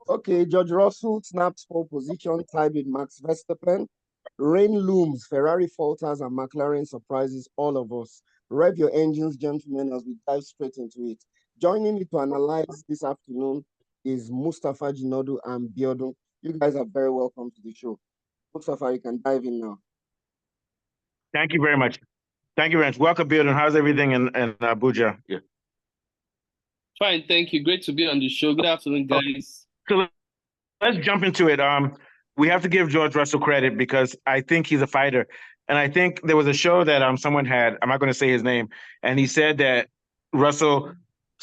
Okay, George Russell snaps pole position, tied with Max Verstappen. Rain looms, Ferrari falters, and McLaren surprises all of us. Rev your engines, gentlemen, as we dive straight into it. Joining me to analyze this afternoon is Mustafa Jinodu and Biodun. You guys are very welcome to the show. Mustafa, you can dive in now. Thank you very much. Thank you very much. Welcome, Bill. And how's everything in Abuja? Yeah. Fine, thank you. Great to be on the show. Good afternoon, guys. So let's jump into it. We have to give George Russell credit because I think he's a fighter. And I think there was a show that someone had, I'm not going to say his name, and he said that Russell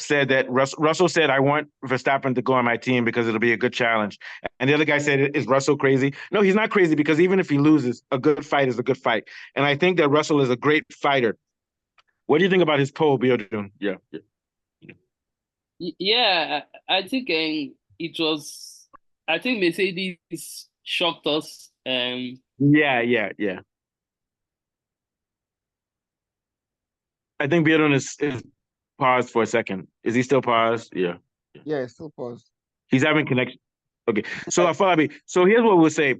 Russell said, I want Verstappen to go on my team because it'll be a good challenge. And the other guy said, is Russell crazy? No, he's not crazy because even if he loses, a good fight is a good fight. And I think that Russell is a great fighter. What do you think about his poll, Biodun? Yeah. Yeah, I think it was. I think Mercedes shocked us. Yeah. I think Biodun is paused for a second. Is he still paused? Yeah. Yeah, still paused. He's having connection. Okay. So Afolabi, so here's what we'll say.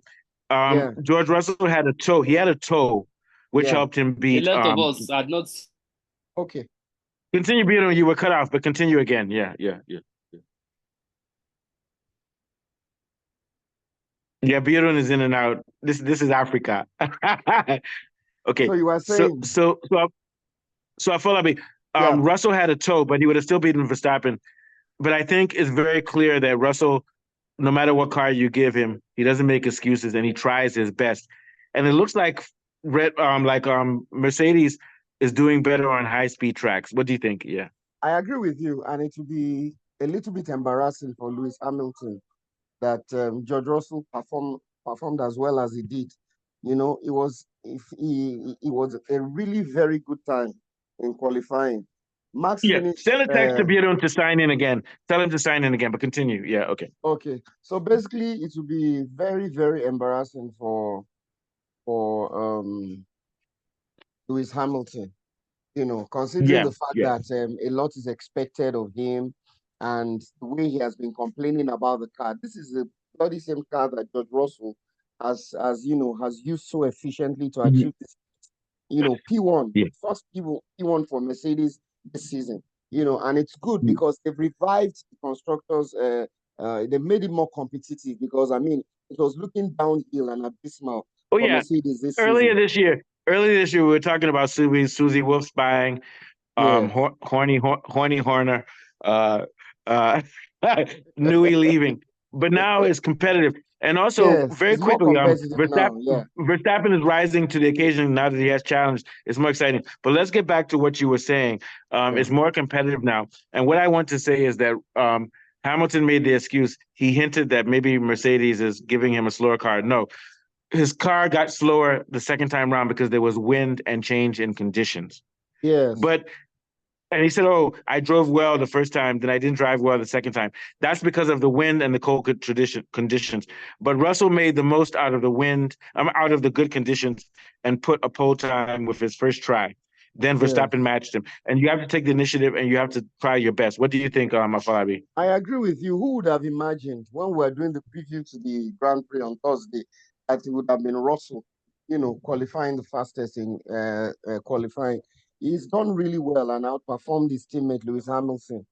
George Russell had a toe. He had a toe, which helped him beat. A lot of us had not. Okay. Continue, Biodun. You were cut off, but continue again. Yeah. Yeah, Biodun is in and out. This is Africa. Okay. So you were saying. So Afolabi, Russell had a toe, but he would have still beaten Verstappen. But I think it's very clear that Russell, no matter what car you give him, he doesn't make excuses and he tries his best. And it looks like Mercedes is doing better on high-speed tracks. What do you think? Yeah. I agree with you, and it will be a little bit embarrassing for Lewis Hamilton that George Russell performed as well as he did. You know, it was a really very good time in qualifying. Max finished. Send a text to Biodun to sign in again. Tell him to sign in again, but continue. Yeah, okay. Okay. So basically it will be very, very embarrassing for Lewis Hamilton, you know, considering the fact that a lot is expected of him and the way he has been complaining about the car. This is the bloody same car that George Russell has used so efficiently to achieve this, P1, first P1 for Mercedes this season, and it's good because they've revived the constructors. They made it more competitive because, I mean, it was looking downhill and abysmal for Mercedes this season. Earlier this year, we were talking about Susie Wolfsbang, Horny Horner, Newey leaving, but now it's competitive. And also, very quickly, Verstappen is rising to the occasion now that he has challenged. It's more exciting. But let's get back to what you were saying. It's more competitive now. And what I want to say is that Hamilton made the excuse. He hinted that maybe Mercedes is giving him a slower car. No, his car got slower the second time around because there was wind and change in conditions. Yes. And he said, oh, I drove well the first time, then I didn't drive well the second time. That's because of the wind and the cold conditions. But Russell made the most out of the wind, out of the good conditions, and put a pole time with his first try. Then Verstappen matched him. And you have to take the initiative and you have to try your best. What do you think, Afolabi? I agree with you. Who would have imagined when we were doing the preview to the Grand Prix on Thursday that it would have been Russell, qualifying the fastest in qualifying? He's done really well and outperformed his teammate Lewis Hamilton.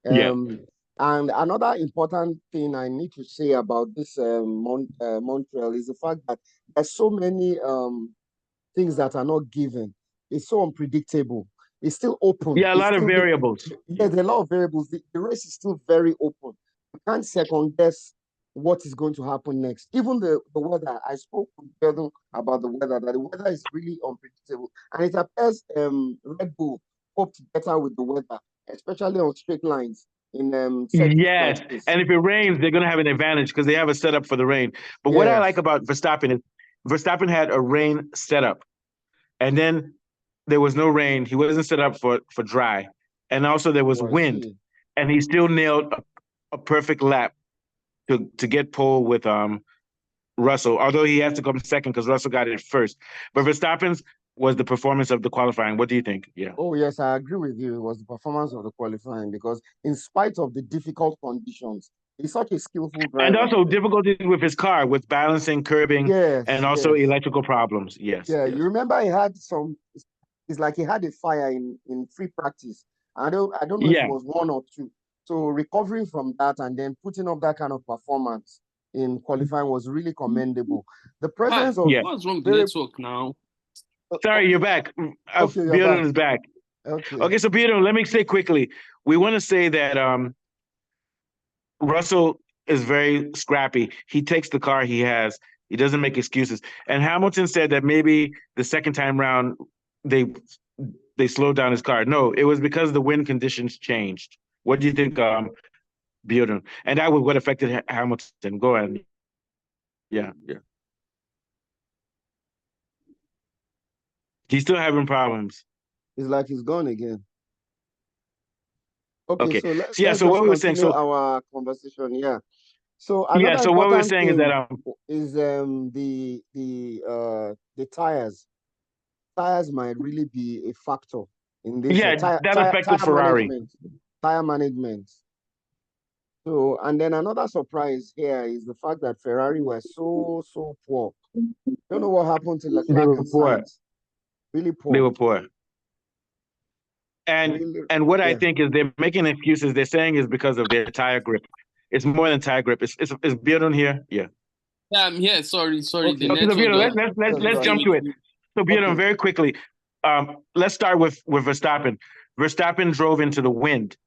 And another important thing I need to say about this Montreal is the fact that there's so many things that are not given. It's so unpredictable. It's still open. Yeah, a lot of variables. There's a lot of variables. The race is still very open. You can't second guess what is going to happen next. Even the weather, I spoke with Jordan about the weather, that the weather is really unpredictable. And it appears Red Bull coped better with the weather, especially on straight lines. Yes, and if it rains, they're going to have an advantage because they have a setup for the rain. But what I like about Verstappen is Verstappen had a rain setup, and then there was no rain. He wasn't set up for dry, and also there was wind, and he still nailed a perfect lap to get pole with Russell, although he has to come second because Russell got it first. But Verstappen's was the performance of the qualifying. What do you think? Yeah. Oh, yes, I agree with you. It was the performance of the qualifying because in spite of the difficult conditions, He's such a skillful driver. And also difficulties with his car, with balancing, curbing, and also electrical problems. Yes. Yeah, yes. You remember he had some. It's like he had a fire in free practice. I don't know if it was 1 or 2. So recovering from that and then putting up that kind of performance in qualifying was really commendable. The presence of what's wrong with the network now? Sorry, you're back. Okay, Beardon is back. Okay, so Beardon, let me say quickly. We want to say that Russell is very scrappy. He takes the car he has. He doesn't make excuses. And Hamilton said that maybe the second time round they slowed down his car. No, it was because the wind conditions changed. What do you think, Beardon? And that was what affected Hamilton. Go ahead. Yeah. He's still having problems. It's like he's gone again. Okay. So what we were saying. So our conversation. Yeah. So so what we were saying is that the tires. Tires might really be a factor in this. That affected Ferrari. Tire management. So, and then another surprise here is the fact that Ferrari were so poor. Don't know what happened to Leclerc. They were poor. Really poor. They were poor. And what I think is they're making excuses. They're saying is because of their tire grip. It's more than tire grip. Is Beardon here? Yeah. Yeah, I'm here. Sorry. Okay, so Beardon, let's jump to it. So Beardon, very quickly, let's start with Verstappen. Verstappen drove into the wind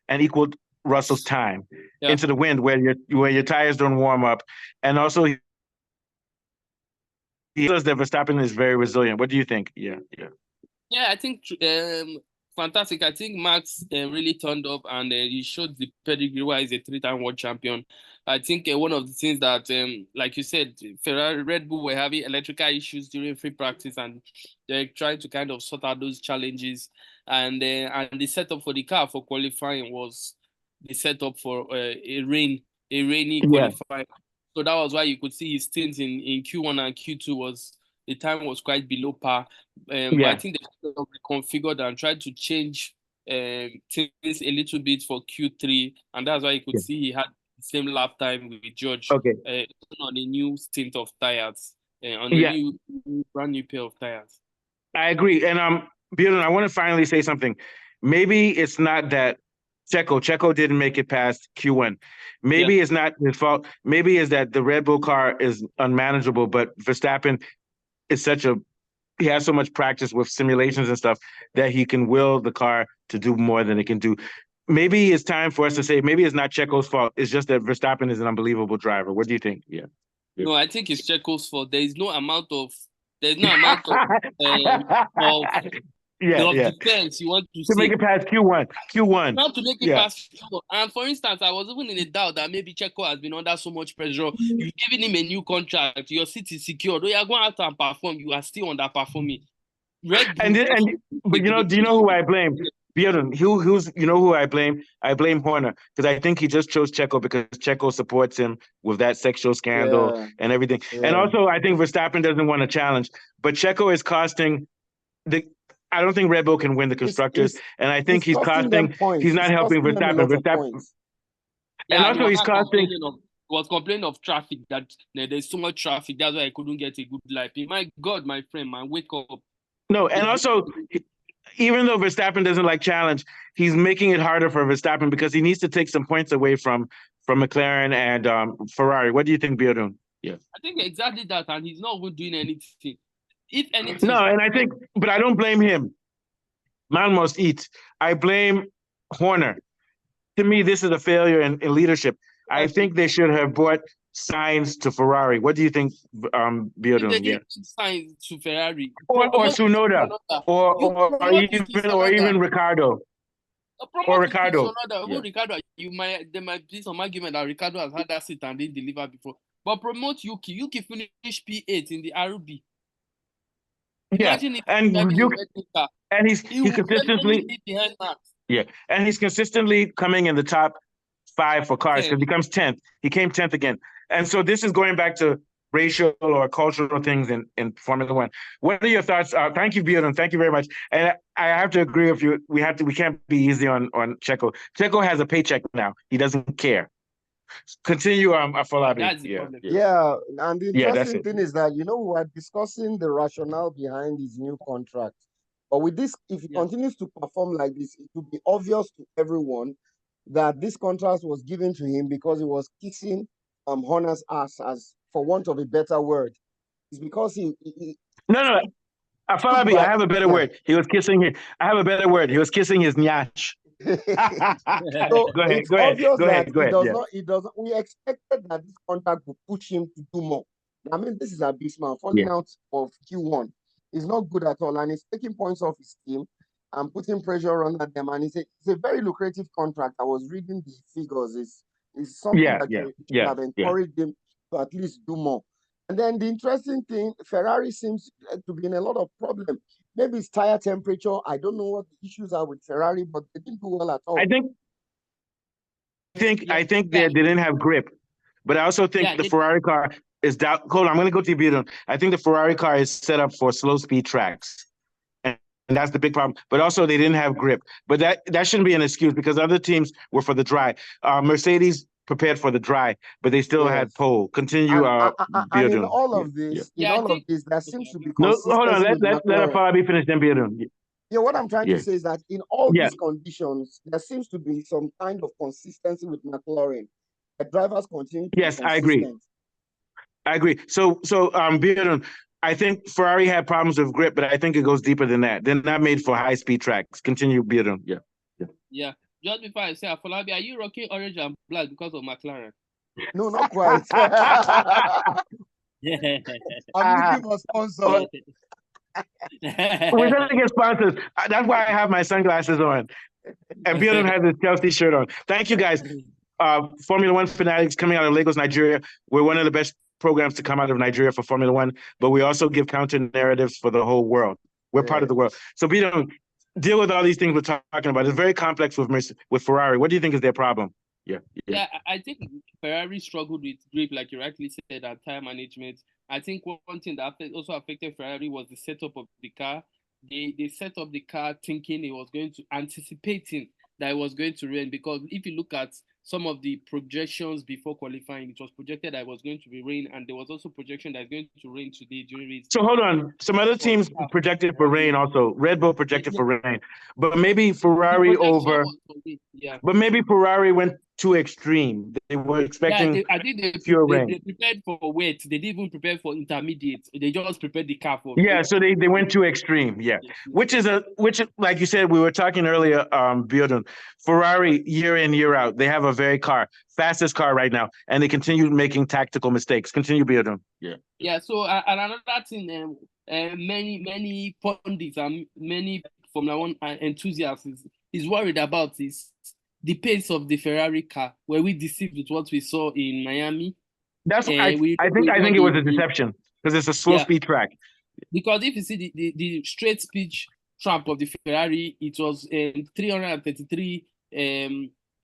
and equaled Russell's time into the wind where your tires don't warm up. And also he says that Verstappen is very resilient. What do you think? Yeah, I think fantastic. I think Max really turned up and he showed the pedigree why he's a 3-time world champion. I think one of the things that, like you said, Ferrari, Red Bull were having electrical issues during free practice, and they're trying to kind of sort out those challenges. And the setup for the car for qualifying was the setup for a rainy qualifying. So that was why you could see his stints in Q1 and Q2 the time was quite below par. But I think they reconfigured and tried to change things a little bit for Q3, and that's why you could see he had the same lap time with George on a new stint of tires, on a brand new pair of tires. I agree. And Beardon, I want to finally say something. Maybe it's not that Checo didn't make it past Q1. Maybe it's not his fault. Maybe it's that the Red Bull car is unmanageable, but Verstappen is he has so much practice with simulations and stuff that he can will the car to do more than it can do. Maybe it's time for us to say, maybe it's not Checo's fault. It's just that Verstappen is an unbelievable driver. What do you think? Yeah. No, I think it's Checo's fault. There's no amount of defense you want to make it past Q1. Not to make it past Q1. And for instance, I was even in a doubt that maybe Checo has been under so much pressure. You've given him a new contract. Your seat is secured. You are going out and perform. You are still underperforming. But do you know who I blame? Beardon, who I blame? I blame Horner, because I think he just chose Checo because Checo supports him with that sexual scandal and everything. Yeah. And also, I think Verstappen doesn't want a challenge. But Checo is costing I don't think Red Bull can win the constructors, and I think he's costing. He's not helping Verstappen. And also, he's costing. Was complaining of traffic, that there's so much traffic. That's why I couldn't get a good life. My God, my friend, man, wake up. No, and also, even though Verstappen doesn't like challenge, he's making it harder for Verstappen because he needs to take some points away from McLaren and Ferrari. What do you think, Beardon? Yeah, I think exactly that, and he's not even doing anything. If anything. No, and I think, but I don't blame him. Man must eat. I blame Horner. To me, this is a failure in leadership. I think they should have brought Sainz to Ferrari. What do you think, Beardon? They didn't Sainz to Ferrari. Or Tsunoda. Or even Ricardo. Or Ricardo. Ricardo, there might be some argument that Ricardo has had that seat and didn't deliver before. But promote Yuki. Yuki finished P8 in the RB. And he's consistently coming in the top 5 for cars because he comes 10th. He came 10th again. And so this is going back to racial or cultural things in Formula One. What are your thoughts? Thank you, Bjorn. Thank you very much. And I have to agree with you. We can't be easy on Checo. Checo has a paycheck now. He doesn't care. Continue, Afolabi. That's the problem. Yeah, and the interesting thing is that, we are discussing the rationale behind his new contract. But with this, if he continues to perform like this, it will be obvious to everyone that this contract was given to him because he was kissing Horner's ass, as for want of a better word. It's because he No. Afolabi, I have a better word. He was kissing his. I have a better word. He was kissing his nyach. So go ahead. It doesn't. We expected that this contract would push him to do more. I mean, this is abysmal. Falling out of Q1 is not good at all, and he's taking points off his team and putting pressure on them. And it's a very lucrative contract. I was reading the figures. It's something that should have encouraged him to at least do more. And then the interesting thing, Ferrari seems to be in a lot of problems. Maybe it's tire temperature. I don't know what the issues are with Ferrari, but they didn't do well at all. I think they didn't have grip, but I also think the Ferrari car is down. Hold on, I'm going to go to you, Bjorn. I think the Ferrari car is set up for slow speed tracks, and that's the big problem. But also they didn't have grip. But that shouldn't be an excuse because other teams were for the dry. Mercedes prepared for the dry, but they still had pole. Continue, and in all of this, there seems to be consistency. No, hold on. Let Afolabi finish, then Bjorn. Yeah, what I'm trying to say is that in all these conditions, there seems to be some kind of consistency with McLaren. The drivers continue to be consistent. I agree. So, Bjorn, I think Ferrari had problems with grip, but I think it goes deeper than that. They're not made for high-speed tracks. Continue, Bjorn. Yeah. Just before I say, Afolabi, are you rocking orange and black because of McLaren? No, not quite. I'm looking for sponsors. We're trying to get sponsors. That's why I have my sunglasses on. And Bjorn has his Chelsea shirt on. Thank you, guys. Formula One Fanatics coming out of Lagos, Nigeria. We're one of the best programs to come out of Nigeria for Formula One, but we also give counter narratives for the whole world. We're part of the world. So Bjorn, deal with all these things we're talking about. It's very complex with Ferrari. What do you think is their problem? Yeah, I think Ferrari struggled with grip, like you rightly said, and tire management. I think one thing that also affected Ferrari was the setup of the car. They set up the car thinking anticipating that it was going to rain, because if you look at some of the projections before qualifying, it was projected that it was going to be rain, and there was also projection that it's going to rain today during race. So hold on, some other teams projected for rain also. Red Bull projected for rain, but maybe Ferrari but maybe Ferrari went too extreme. They were expecting I think they prepared for wet. They didn't even prepare for intermediate. They just prepared the car for so they went too extreme. Which like you said, we were talking earlier, Bjorn, Ferrari year in, year out, they have a fastest car right now, and they continue making tactical mistakes. Continue, Bjorn. So and another thing, many pundits and many Formula One enthusiasts is worried about is the pace of the Ferrari car. Were we deceived with what we saw in Miami? That's I think it was a deception because it's a slow speed track. Because if you see the straight speed trap of the Ferrari, it was 333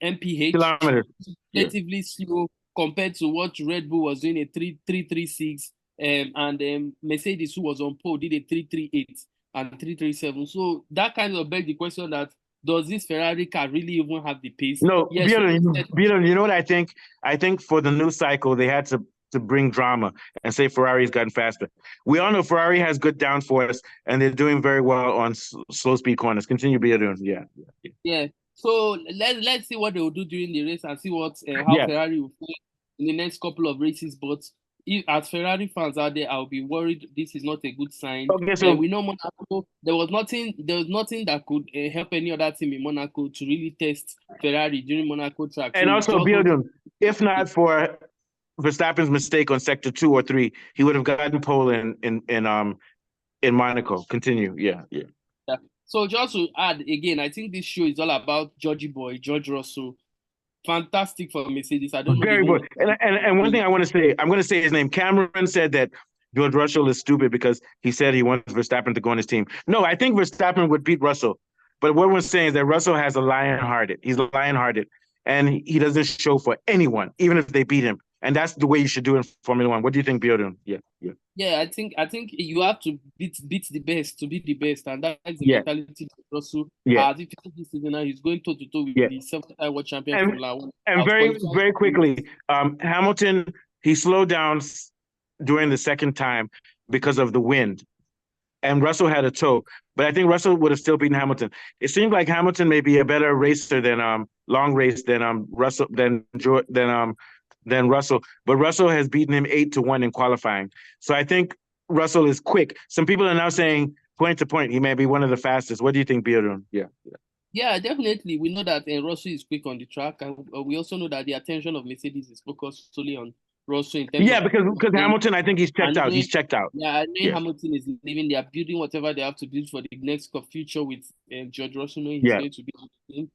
mph, kilometers, relatively slow compared to what Red Bull was doing, a 336, and Mercedes, who was on pole, did a 338 and 337. So that kind of begs the question that, does this Ferrari car really even have the pace? No, yes, Bjorn, you know what I think? I think for the new cycle, they had to bring drama and say Ferrari's gotten faster. We all know Ferrari has good downforce, and they're doing very well on slow speed corners. Continue, Bjorn. Yeah. So let's see what they will do during the race and see how Ferrari will play in the next couple of races. But as Ferrari fans out there, I'll be worried. This is not a good sign. Okay, so we know Monaco. There was nothing that could help any other team in Monaco to really test Ferrari during Monaco track. And also, Bjorn, if not for Verstappen's mistake on sector 2 or 3, he would have gotten pole in Monaco. Continue. Yeah. So just to add again, I think this show is all about George Russell. Fantastic for Mercedes. I don't know. Very good. And one thing I'm going to say his name. Cameron said that George Russell is stupid because he said he wants Verstappen to go on his team. No, I think Verstappen would beat Russell. But what we're saying is that Russell has he's lion-hearted, and he doesn't show for anyone, even if they beat him. And that's the way you should do in Formula One. What do you think, Bjorn? Yeah, I think you have to beat the best to be the best, and that's the mentality that Russell has. If you this season now, he's going toe to toe with the 7-time world champion Formula One. And very quickly, Hamilton, he slowed down during the second time because of the wind, and Russell had a tow. But I think Russell would have still beaten Hamilton. It seemed like Hamilton may be a better racer than long race than Russell than Russell, but Russell has beaten him 8-1 in qualifying. So I think Russell is quick. Some people are now saying point to point, he may be one of the fastest. What do you think, Bjorn? Yeah, definitely. We know that Russell is quick on the track, and we also know that the attention of Mercedes is focused solely on Russell. Because Hamilton, I think he's checked out. He's checked out. Yeah, Hamilton is leaving. They are building whatever they have to build for the next future with George Russell knowing he's going to be on the team.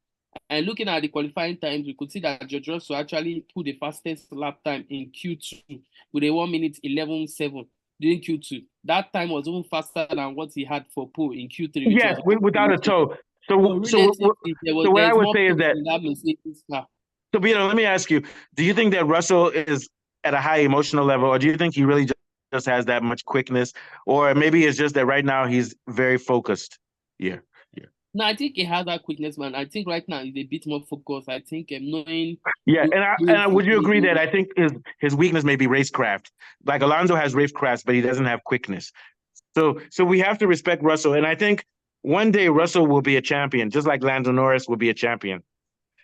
And looking at the qualifying times, we could see that George Russell actually put the fastest lap time in Q2 with a 1:11.7 during Q2. That time was even faster than what he had for pole in Q3. Yes, without a tow. So what I would say is that. So, Vito, let me ask you: do you think that Russell is at a high emotional level, or do you think he really just has that much quickness, or maybe it's just that right now he's very focused? No, I think he has that quickness, man. I think right now he's a bit more focused. I think knowing. Yeah, and would you agree that I think his weakness may be racecraft? Like Alonso has racecraft, but he doesn't have quickness. So we have to respect Russell, and I think one day Russell will be a champion, just like Lando Norris will be a champion.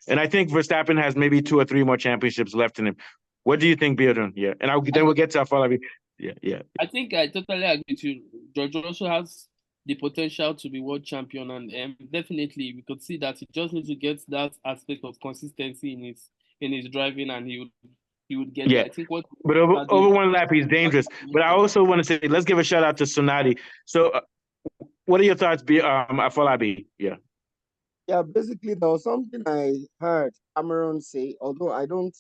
And I think Verstappen has maybe 2 or 3 more championships left in him. What do you think, Bjorn? Yeah, and then we'll get to Afolabi. Yeah. I think I totally agree with you. George Russell has the potential to be world champion, and definitely we could see that he just needs to get that aspect of consistency in his driving, and he would get there. I think but over one lap he's dangerous. But I also want to say, let's give a shout out to Tsunade. So what are your thoughts, Afolabi? Yeah, basically there was something I heard Cameron say, although I don't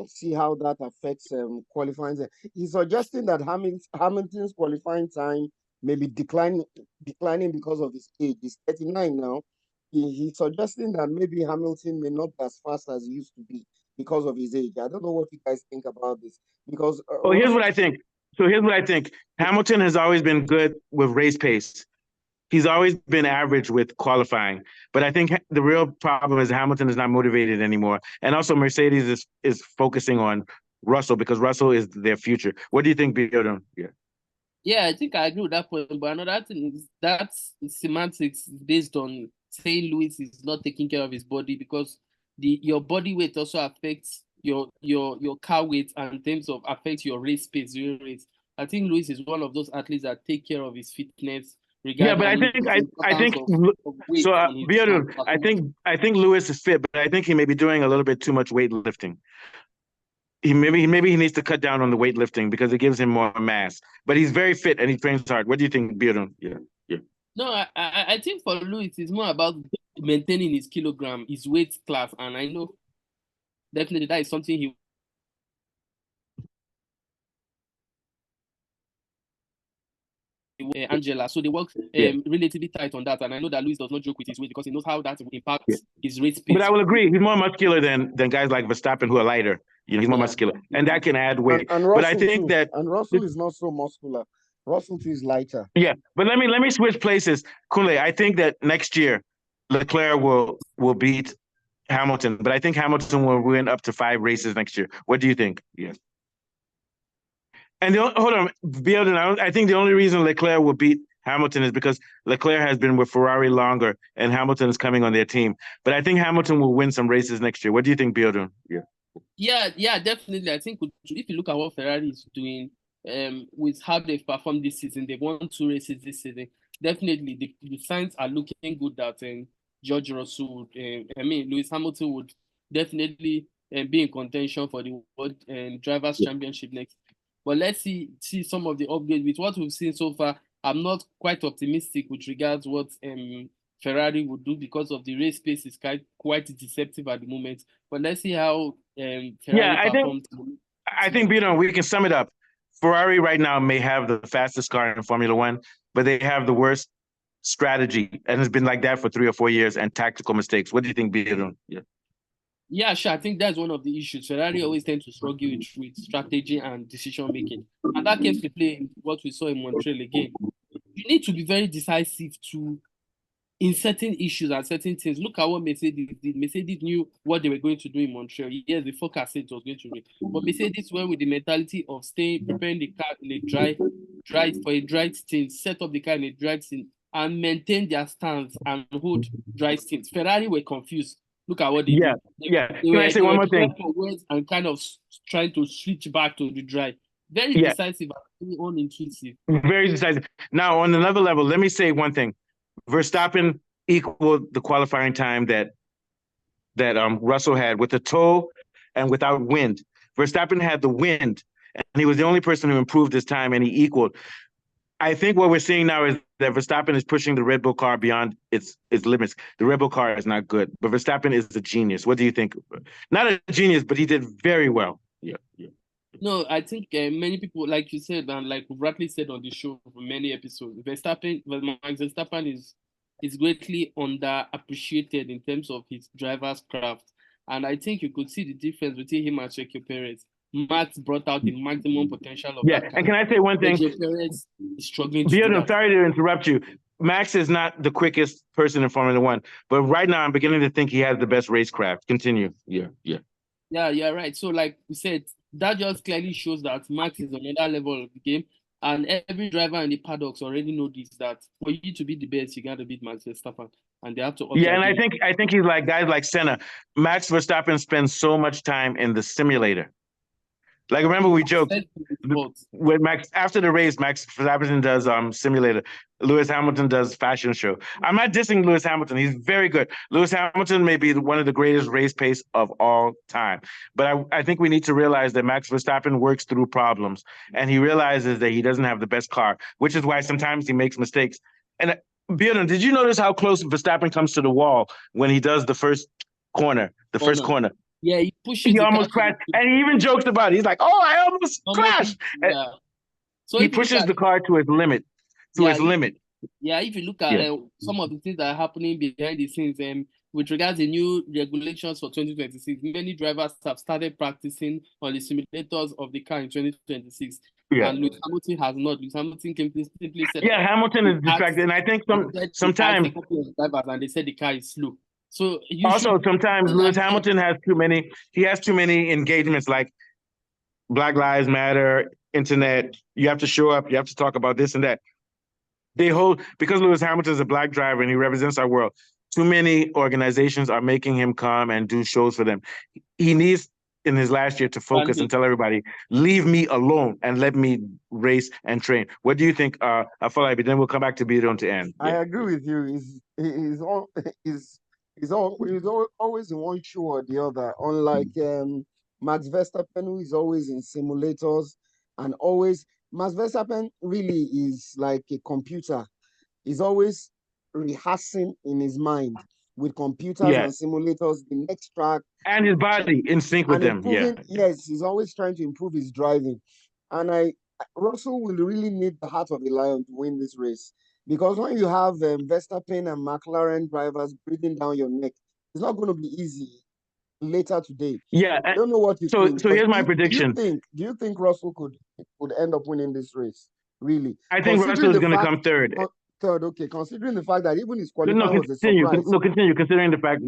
see how that affects qualifying. He's suggesting that Hamilton's qualifying time may be declining because of his age. He's 39 now. He's suggesting that maybe Hamilton may not be as fast as he used to be because of his age. I don't know what you guys think about this. Because here's what I think. Hamilton has always been good with race pace. He's always been average with qualifying. But I think the real problem is Hamilton is not motivated anymore. And also Mercedes is focusing on Russell because Russell is their future. What do you think, Bjorn? Yeah, I think I agree with that point. But another thing is that's semantics based on saying Lewis is not taking care of his body, because your body weight also affects your car weight, and in terms of affects your race pace during race. I think Lewis is one of those athletes that take care of his fitness. Yeah, but I think Bjorn, I think Lewis is fit, but I think he may be doing a little bit too much weightlifting. Maybe he needs to cut down on the weightlifting because it gives him more mass. But he's very fit and he trains hard. What do you think, Bjorn? Yeah. No, I think for Lewis, it's more about maintaining his kilogram, his weight class, and I know definitely that is something he. Angela, so they work relatively tight on that, and I know that Lewis does not joke with his weight because he knows how that will impact his race pace. But I will agree, he's more muscular than guys like Verstappen who are lighter. He's more muscular, and that can add weight. But I think Russell is not so muscular. Russell too is lighter. Yeah, but let me switch places. Kunle, I think that next year Leclerc will beat Hamilton, but I think Hamilton will win up to 5 races next year. What do you think? Yeah. And hold on, Bjorn, I think the only reason Leclerc will beat Hamilton is because Leclerc has been with Ferrari longer and Hamilton is coming on their team. But I think Hamilton will win some races next year. What do you think, Bjorn? Yeah, definitely. I think if you look at what Ferrari is doing with how they've performed this season, they've won 2 races this season. Definitely, the signs are looking good that George Russell, Lewis Hamilton would definitely be in contention for the World Drivers' Championship next. But let's see some of the upgrades. With what we've seen so far, I'm not quite optimistic with regards what Ferrari would do, because of the race pace is quite deceptive at the moment. But let's see how Ferrari performs. I think, Bjorn, we can sum it up. Ferrari right now may have the fastest car in Formula One, but they have the worst strategy, and it's been like that for 3 or 4 years, and tactical mistakes. What do you think, Bjorn? Yeah, sure. I think that's one of the issues. Ferrari always tend to struggle with strategy and decision making. And that came to play in what we saw in Montreal again. You need to be very decisive in certain issues and certain things. Look at what Mercedes did. Mercedes knew what they were going to do in Montreal. Yes, the forecast said it was going to rain. But Mercedes went with the mentality of preparing the car in a dry stint, set up the car in a dry stint, and maintain their stance and hold dry stints. Ferrari were confused. Look at what they did. Can I say one more thing? And kind of trying to switch back to the dry. Very decisive and unintuitive. Very decisive. Now, on another level, let me say one thing. Verstappen equaled the qualifying time that Russell had with the toe and without wind. Verstappen had the wind, and he was the only person who improved his time, and he equaled. I think what we're seeing now is that Verstappen is pushing the Red Bull car beyond its limits. The Red Bull car is not good, but Verstappen is a genius. What do you think? Not a genius, but he did very well. Yeah. No, I think many people, like you said, and like rightly said on the show for many episodes, Max Verstappen is greatly underappreciated in terms of his driver's craft. And I think you could see the difference between him and Sergio Perez. Max brought out the maximum potential of that car. And can I say one thing? Perez is struggling I'm sorry to interrupt you. Max is not the quickest person in Formula One, but right now I'm beginning to think he has the best racecraft. Continue. Yeah, right. So like we said, that just clearly shows that Max is on another level of the game. And every driver in the paddocks already know this, that for you to be the best, you got to beat Max Verstappen. And they have to... Yeah, and I think he's like guys like Senna. Max Verstappen spends so much time in the simulator. Like, remember we joked when Max, after the race, Max Verstappen does simulator. Lewis Hamilton does fashion show. I'm not dissing Lewis Hamilton. He's very good. Lewis Hamilton may be one of the greatest race pace of all time. But I think we need to realize that Max Verstappen works through problems, and he realizes that he doesn't have the best car, which is why sometimes he makes mistakes. And Bjorn, did you notice how close Verstappen comes to the wall when he does the first corner, first corner? Yeah, he pushes. He almost crashed, and he even jokes about it. He's like, "Oh, I almost crashed." Yeah. So he pushes the car to its limit. Yeah, if you look at some of the things that are happening behind the scenes, with regards to new regulations for 2026, many drivers have started practicing on the simulators of the car in 2026. Yeah. And Lewis Hamilton has not. Lewis Hamilton simply said, Hamilton is distracted, and I think sometimes drivers, and they said the car is slow. So sometimes Lewis Hamilton has too many engagements, like Black Lives Matter, internet. You have to show up. You have to talk about this and that. Because Lewis Hamilton is a Black driver and he represents our world. Too many organizations are making him come and do shows for them. He needs, in his last year, to focus and tell everybody, leave me alone and let me race and train. What do you think, Afolabi? Then we'll come back to Bidon to end. I agree with you. He's always in one show or the other, unlike Max Verstappen, who is always in simulators and always. Max Verstappen really is like a computer. He's always rehearsing in his mind with computers and simulators, the next track. And his body in sync with them. Yes, he's always trying to improve his driving. And Russell will really need the heart of a lion to win this race. Because when you have Verstappen and McLaren drivers breathing down your neck, it's not going to be easy later today. I don't know what you think. So here's my prediction. Do you think Russell could end up winning this race? Really? I think Russell is going to come third. Third, okay. Considering the fact that even his qualifying was a surprise. Continue. Considering the fact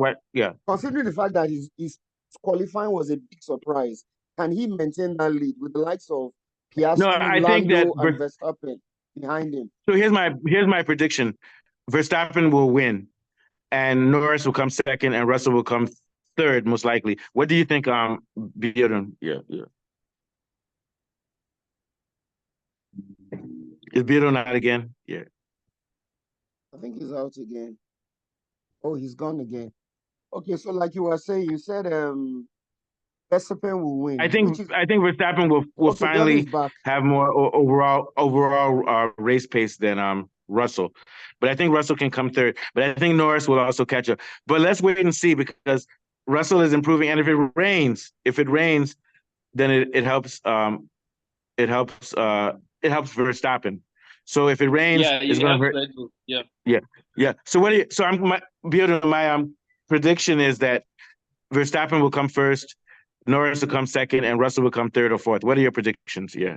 Considering the fact that his qualifying was a big surprise, can he maintain that lead with the likes of Piastri, Lando, and Verstappen behind him? So here's my prediction: Verstappen will win, and Norris will come second, and Russell will come third, most likely. What do you think, Bjorn? Yeah. Is Bjorn out again? Yeah. I think he's out again. Oh, he's gone again. Okay, so like you were saying, you said Verstappen will win. I think Verstappen will finally have more overall race pace than Russell. But I think Russell can come third. But I think Norris will also catch up. But let's wait and see, because Russell is improving, and if it rains, then it helps Verstappen. So if it rains, it's going to hurt. Yeah. So my prediction is that Verstappen will come first, Norris will come second, and Russell will come third or fourth. What are your predictions? Yeah.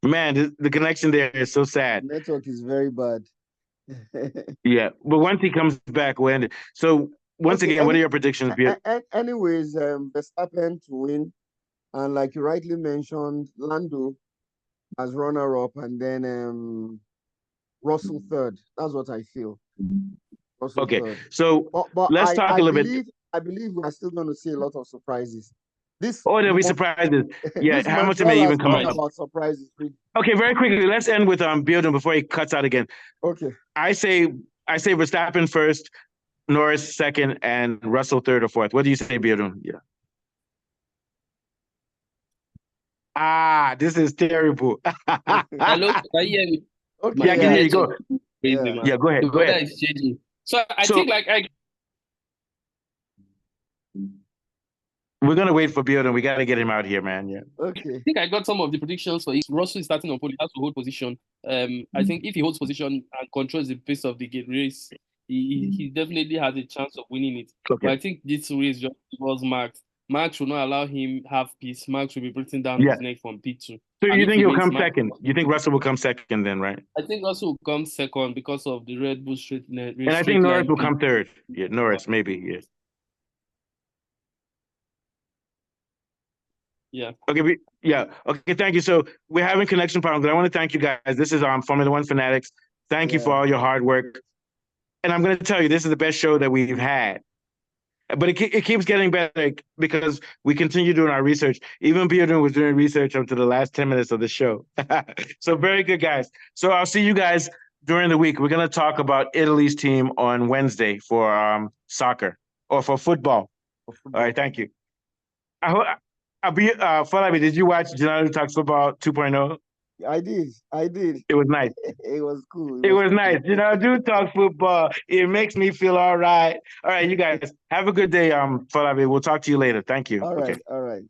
Man, the connection there is so sad. The network is very bad. Yeah, but once he comes back, we'll end it. So once again, what are your predictions? Anyways, Verstappen to win, and like you rightly mentioned, Lando as runner-up, and then Russell third. That's what I feel. Russell okay, third. so but let's talk a little bit. I believe we are still going to see a lot of surprises. There'll be surprises. Yeah, Hamilton may even come out. About surprises. Okay, very quickly, let's end with Bearden before he cuts out again. Okay. I say Verstappen first, Norris second, and Russell third or fourth. What do you say, Bearden? Yeah. This is terrible. Hello, can you hear me? Okay, yeah, I can hear you. Go. Yeah, go ahead. Go ahead. So I think we're gonna wait for Bearden. We gotta get him out here, man. Yeah. Okay. I think I got some of the predictions for it. Russell is starting on pole. He has to hold position. I think if he holds position and controls the pace of the race, he definitely has a chance of winning it. Okay. But I think this race just was Max. Max will not allow him have peace. Max will be breathing down his neck from P2. So you think he'll come second? You think Russell will come second then, right? I think Russell will come second because of the Red Bull straight line. And I think Norris will come third. Yeah, Norris, maybe, yeah. Yeah. Okay. Okay. Thank you. So we're having connection problems, but I want to thank you guys. This is Formula One Fanatics. Thank you for all your hard work. And I'm going to tell you, this is the best show that we've had. But it keeps getting better because we continue doing our research. Even Bearden was doing research up to the last 10 minutes of the show. So very good, guys. So I'll see you guys during the week. We're going to talk about Italy's team on Wednesday for soccer or for football. All right. Thank you. Falabi, did you watch Gennaro Talks Football 2.0? I did. It was nice. It was cool. It was nice. Do talk football. It makes me feel all right. All right, you guys have a good day. Falabi, we'll talk to you later. Thank you. All right.